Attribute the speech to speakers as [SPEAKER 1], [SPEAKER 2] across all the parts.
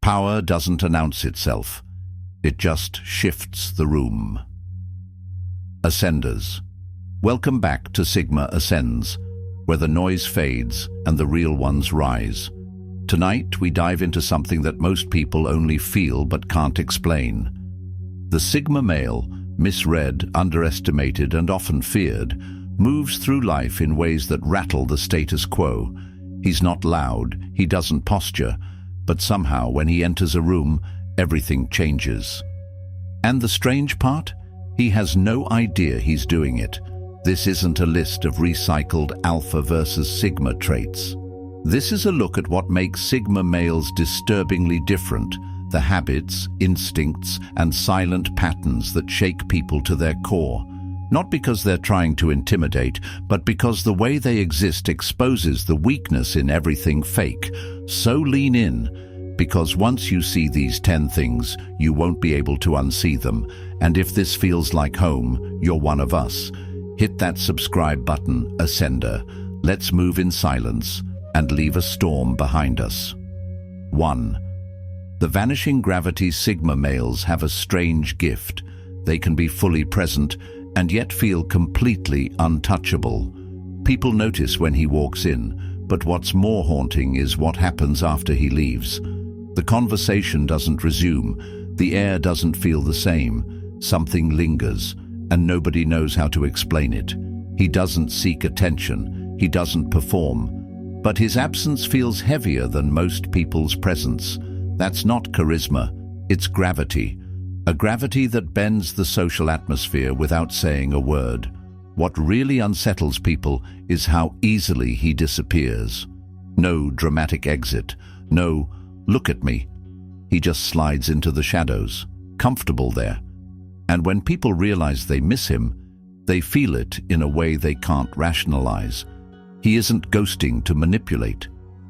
[SPEAKER 1] Power doesn't announce itself. It just shifts the room. Ascenders. Welcome back to Sigma Ascends, where the noise fades and the real ones rise. Tonight, we dive into something that most people only feel but can't explain. The Sigma male, misread, underestimated, and often feared, moves through life in ways that rattle the status quo. He's not loud, he doesn't posture, but somehow when he enters a room, everything changes. And the strange part? He has no idea he's doing it. This isn't a list of recycled alpha versus sigma traits. This is a look at what makes Sigma males disturbingly different, the habits, instincts, and silent patterns that shake people to their core. Not because they're trying to intimidate, but because the way they exist exposes the weakness in everything fake. So lean in, because once you see these 10 things, you won't be able to unsee them. And if this feels like home, you're one of us. Hit that subscribe button, Ascender. Let's move in silence and leave a storm behind us. 1. The vanishing gravity Sigma males have a strange gift. They can be fully present and yet feel completely untouchable. People notice when he walks in, but what's more haunting is what happens after he leaves. The conversation doesn't resume, the air doesn't feel the same, something lingers, and nobody knows how to explain it. He doesn't seek attention, he doesn't perform, but his absence feels heavier than most people's presence. That's not charisma, it's gravity. A gravity that bends the social atmosphere without saying a word. What really unsettles people is how easily he disappears. No dramatic exit, no "look at me." He just slides into the shadows, comfortable there. And when people realize they miss him, they feel it in a way they can't rationalize. He isn't ghosting to manipulate.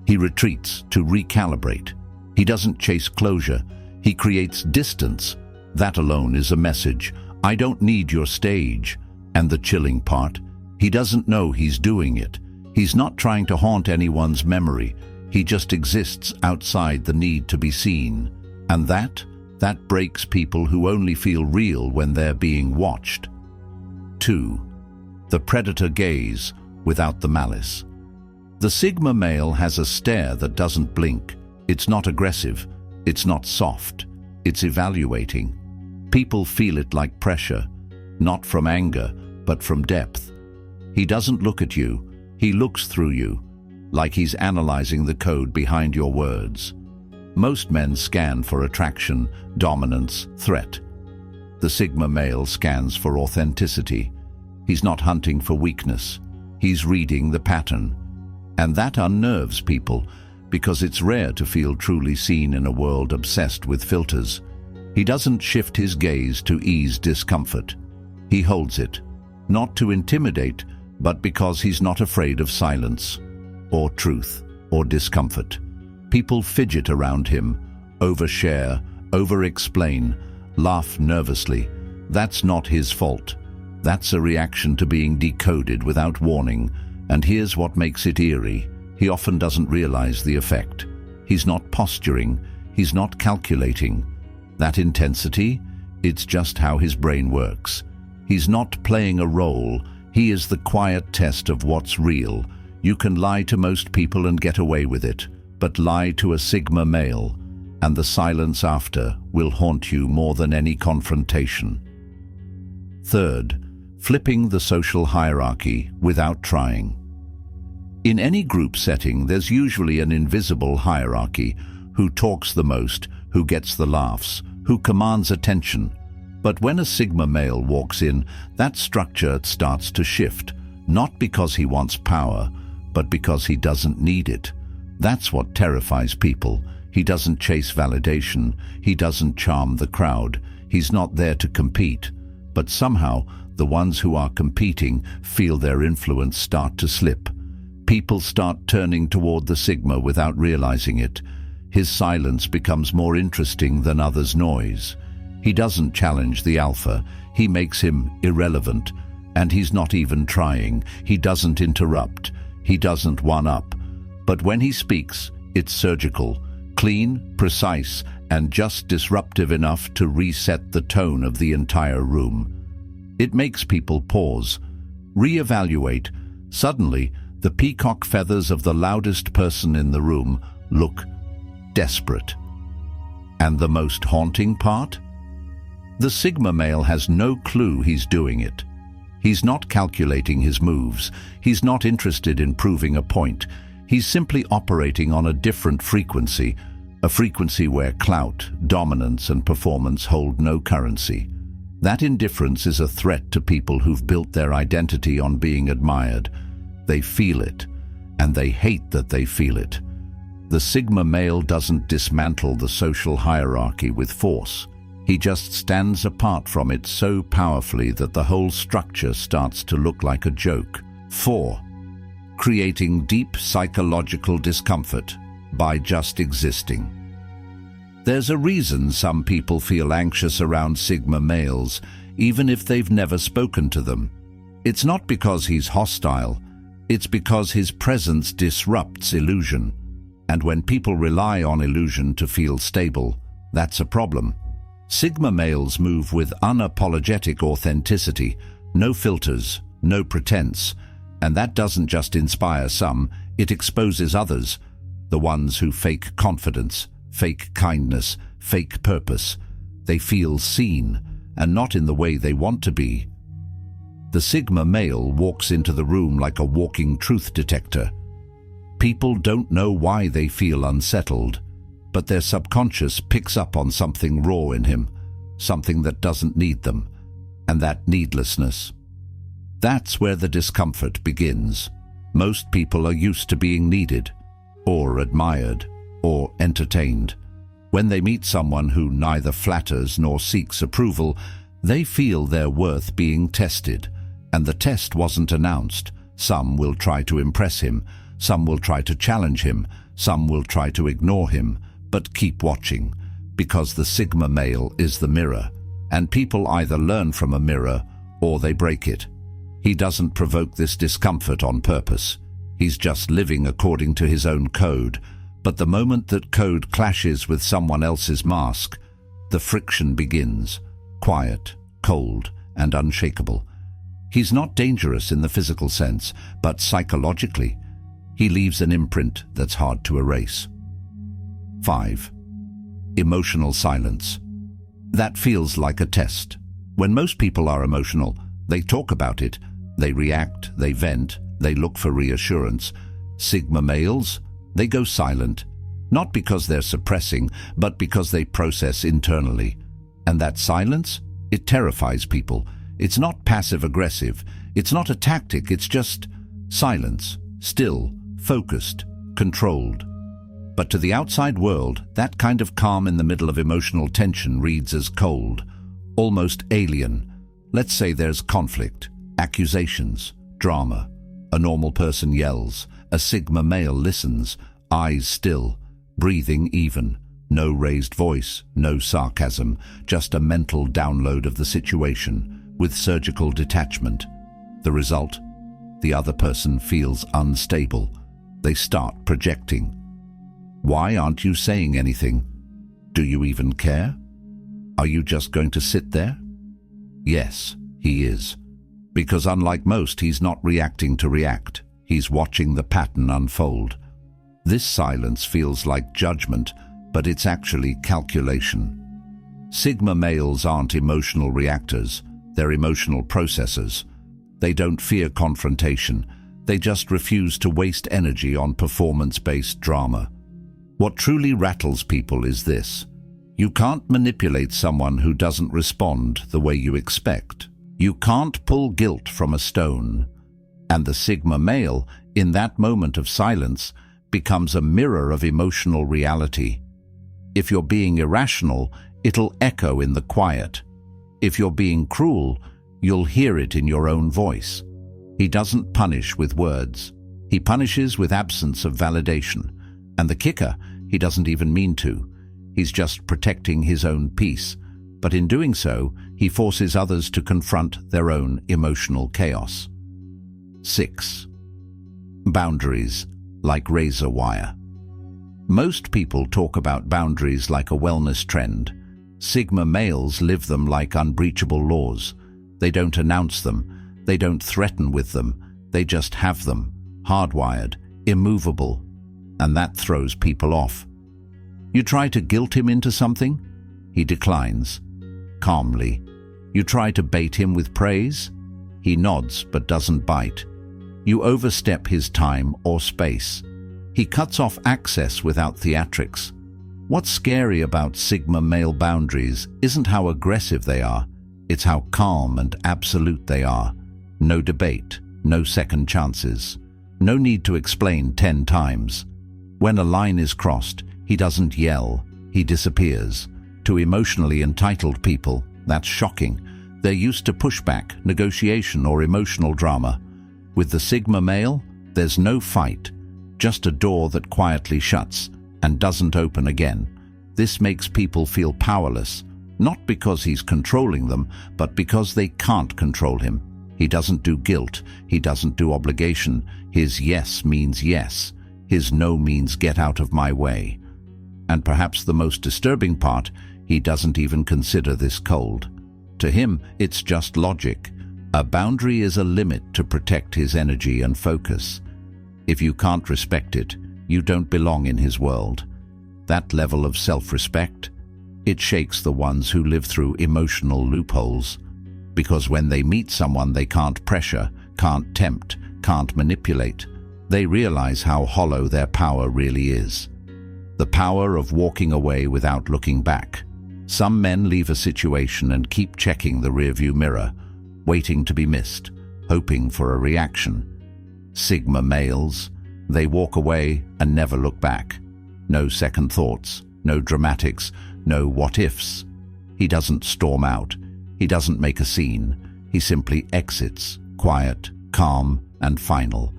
[SPEAKER 1] He retreats to recalibrate. He doesn't chase closure. He creates distance. That alone is a message. I don't need your stage. And the chilling part, he doesn't know he's doing it. He's not trying to haunt anyone's memory. He just exists outside the need to be seen. And that breaks people who only feel real when they're being watched. 2. The predator gaze without the malice. The Sigma male has a stare that doesn't blink. It's not aggressive. It's not soft. It's evaluating. People feel it like pressure, not from anger, but from depth. He doesn't look at you. He looks through you, like he's analyzing the code behind your words. Most men scan for attraction, dominance, threat. The Sigma male scans for authenticity. He's not hunting for weakness. He's reading the pattern. And that unnerves people, because it's rare to feel truly seen in a world obsessed with filters. He doesn't shift his gaze to ease discomfort. He holds it, not to intimidate, but because he's not afraid of silence, or truth, or discomfort. People fidget around him, overshare, over-explain, laugh nervously. That's not his fault. That's a reaction to being decoded without warning. And here's what makes it eerie. He often doesn't realize the effect. He's not posturing. He's not calculating. That intensity, it's just how his brain works. He's not playing a role. He is the quiet test of what's real. You can lie to most people and get away with it, but lie to a Sigma male, and the silence after will haunt you more than any confrontation. 3. Flipping the social hierarchy without trying. In any group setting, there's usually an invisible hierarchy: who talks the most, who gets the laughs, who commands attention. But when a Sigma male walks in, that structure starts to shift, not because he wants power, but because he doesn't need it. That's what terrifies people. He doesn't chase validation. He doesn't charm the crowd. He's not there to compete. But somehow, the ones who are competing feel their influence start to slip. People start turning toward the Sigma without realizing it. His silence becomes more interesting than others' noise. He doesn't challenge the alpha. He makes him irrelevant. And he's not even trying. He doesn't interrupt. He doesn't one-up. But when he speaks, it's surgical, Clean, precise, and just disruptive enough to reset the tone of the entire room. It makes people pause, reevaluate. Suddenly, the peacock feathers of the loudest person in the room look desperate. And the most haunting part? The Sigma male has no clue he's doing it. He's not calculating his moves. He's not interested in proving a point. He's simply operating on a different frequency, a frequency where clout, dominance, and performance hold no currency. That indifference is a threat to people who've built their identity on being admired. They feel it, and they hate that they feel it. The Sigma male doesn't dismantle the social hierarchy with force. He just stands apart from it so powerfully that the whole structure starts to look like a joke. 4. Creating deep psychological discomfort by just existing. There's a reason some people feel anxious around Sigma males, even if they've never spoken to them. It's not because he's hostile, it's because his presence disrupts illusion. And when people rely on illusion to feel stable, that's a problem. Sigma males move with unapologetic authenticity, no filters, no pretense, and that doesn't just inspire some, it exposes others, the ones who fake confidence, fake kindness, fake purpose. They feel seen, and not in the way they want to be. The Sigma male walks into the room like a walking truth detector. People don't know why they feel unsettled, but their subconscious picks up on something raw in him, something that doesn't need them, and that needlessness. That's where the discomfort begins. Most people are used to being needed, or admired, or entertained. When they meet someone who neither flatters nor seeks approval, they feel their worth being tested, and the test wasn't announced. Some will try to impress him, some will try to challenge him, some will try to ignore him, but keep watching, because the Sigma male is the mirror, and people either learn from a mirror or they break it. He doesn't provoke this discomfort on purpose. He's just living according to his own code, but the moment that code clashes with someone else's mask, the friction begins, quiet, cold, and unshakable. He's not dangerous in the physical sense, but psychologically, he leaves an imprint that's hard to erase. 5. Emotional silence. That feels like a test. When most people are emotional, they talk about it, they react, they vent, they look for reassurance. Sigma males, they go silent, not because they're suppressing, but because they process internally. And that silence, it terrifies people. It's not passive-aggressive, it's not a tactic, it's just silence, still, focused, controlled. But to the outside world, that kind of calm in the middle of emotional tension reads as cold, almost alien. Let's say there's conflict, accusations, drama. A normal person yells, a Sigma male listens, eyes still, breathing even, no raised voice, no sarcasm, just a mental download of the situation, with surgical detachment. The result? The other person feels unstable. They start projecting. Why aren't you saying anything? Do you even care? Are you just going to sit there? Yes, he is. Because unlike most, he's not reacting to react. He's watching the pattern unfold. This silence feels like judgment, but it's actually calculation. Sigma males aren't emotional reactors, they're emotional processors. They don't fear confrontation, they just refuse to waste energy on performance-based drama. What truly rattles people is this: you can't manipulate someone who doesn't respond the way you expect. You can't pull guilt from a stone. And the Sigma male, in that moment of silence, becomes a mirror of emotional reality. If you're being irrational, it'll echo in the quiet. If you're being cruel, you'll hear it in your own voice. He doesn't punish with words. He punishes with absence of validation. And the kicker, he doesn't even mean to. He's just protecting his own peace. But in doing so, he forces others to confront their own emotional chaos. 6. Boundaries, like razor wire. Most people talk about boundaries like a wellness trend. Sigma males live them like unbreachable laws. They don't announce them. They don't threaten with them. They just have them, hardwired, immovable. And that throws people off. You try to guilt him into something? He declines, calmly. You try to bait him with praise? He nods but doesn't bite. You overstep his time or space. He cuts off access without theatrics. What's scary about Sigma male boundaries isn't how aggressive they are, it's how calm and absolute they are. No debate, no second chances. No need to explain 10 times. When a line is crossed, he doesn't yell, he disappears. To emotionally entitled people, that's shocking. They're used to pushback, negotiation, or emotional drama. With the Sigma male, there's no fight, just a door that quietly shuts and doesn't open again. This makes people feel powerless, not because he's controlling them, but because they can't control him. He doesn't do guilt, he doesn't do obligation. His yes means yes, his no means get out of my way. And perhaps the most disturbing part, he doesn't even consider this cold. To him, it's just logic. A boundary is a limit to protect his energy and focus. If you can't respect it, you don't belong in his world. That level of self-respect, it shakes the ones who live through emotional loopholes. Because when they meet someone they can't pressure, can't tempt, can't manipulate, they realize how hollow their power really is. The power of walking away without looking back. Some men leave a situation and keep checking the rearview mirror, waiting to be missed, hoping for a reaction. Sigma males, they walk away and never look back. No second thoughts, no dramatics, no what-ifs. He doesn't storm out. He doesn't make a scene. He simply exits, quiet, calm, and final.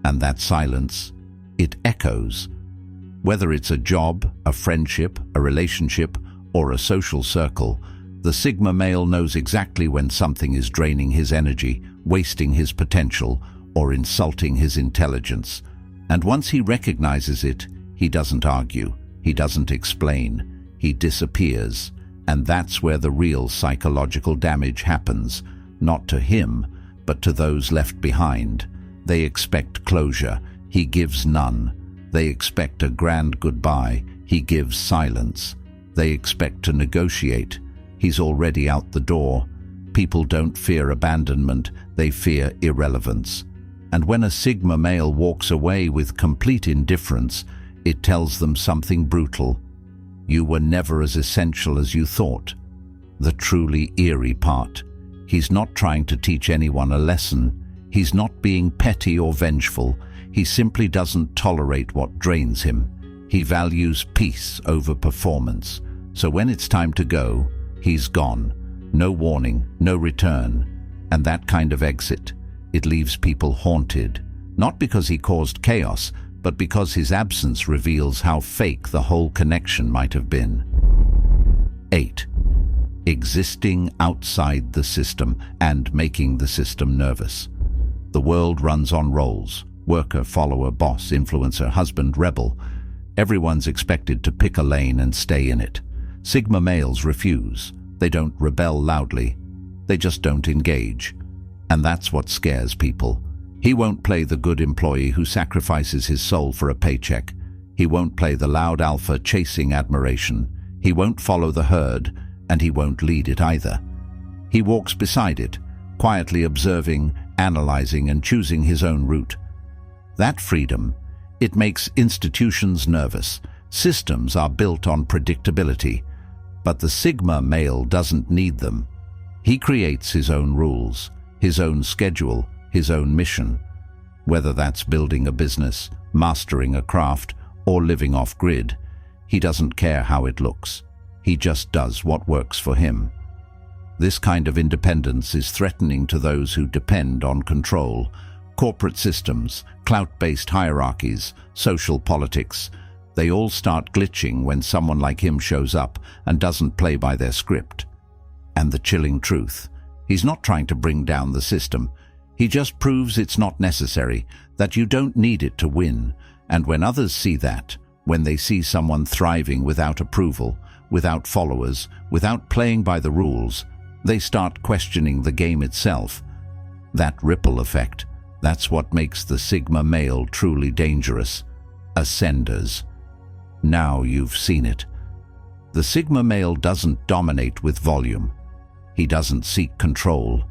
[SPEAKER 1] And that silence, it echoes. Whether it's a job, a friendship, a relationship, or a social circle, the Sigma male knows exactly when something is draining his energy, wasting his potential, or insulting his intelligence. And once he recognizes it, he doesn't argue, he doesn't explain, he disappears. And that's where the real psychological damage happens, not to him, but to those left behind. They expect closure, he gives none. They expect a grand goodbye, he gives silence. They expect to negotiate, he's already out the door. People don't fear abandonment, they fear irrelevance. And when a Sigma male walks away with complete indifference, it tells them something brutal. You were never as essential as you thought. The truly eerie part. He's not trying to teach anyone a lesson. He's not being petty or vengeful. He simply doesn't tolerate what drains him. He values peace over performance. So when it's time to go, he's gone. No warning, no return. And that kind of exit, it leaves people haunted. Not because he caused chaos, but because his absence reveals how fake the whole connection might have been. 8. Existing outside the system and making the system nervous. The world runs on roles. Worker, follower, boss, influencer, husband, rebel. Everyone's expected to pick a lane and stay in it. Sigma males refuse. They don't rebel loudly. They just don't engage. And that's what scares people. He won't play the good employee who sacrifices his soul for a paycheck. He won't play the loud alpha chasing admiration. He won't follow the herd, and he won't lead it either. He walks beside it, quietly observing, analyzing, and choosing his own route. That freedom, it makes institutions nervous. Systems are built on predictability. But the Sigma male doesn't need them. He creates his own rules, his own schedule, his own mission. Whether that's building a business, mastering a craft, or living off-grid, he doesn't care how it looks. He just does what works for him. This kind of independence is threatening to those who depend on control. Corporate systems, clout-based hierarchies, social politics, they all start glitching when someone like him shows up and doesn't play by their script. And the chilling truth, he's not trying to bring down the system. He just proves it's not necessary, that you don't need it to win. And when others see that, When they see someone thriving without approval, without followers, without playing by the rules, they start questioning the game itself. That ripple effect, that's what makes the Sigma male truly dangerous. Ascenders. Now you've seen it. The Sigma male doesn't dominate with volume. He doesn't seek control.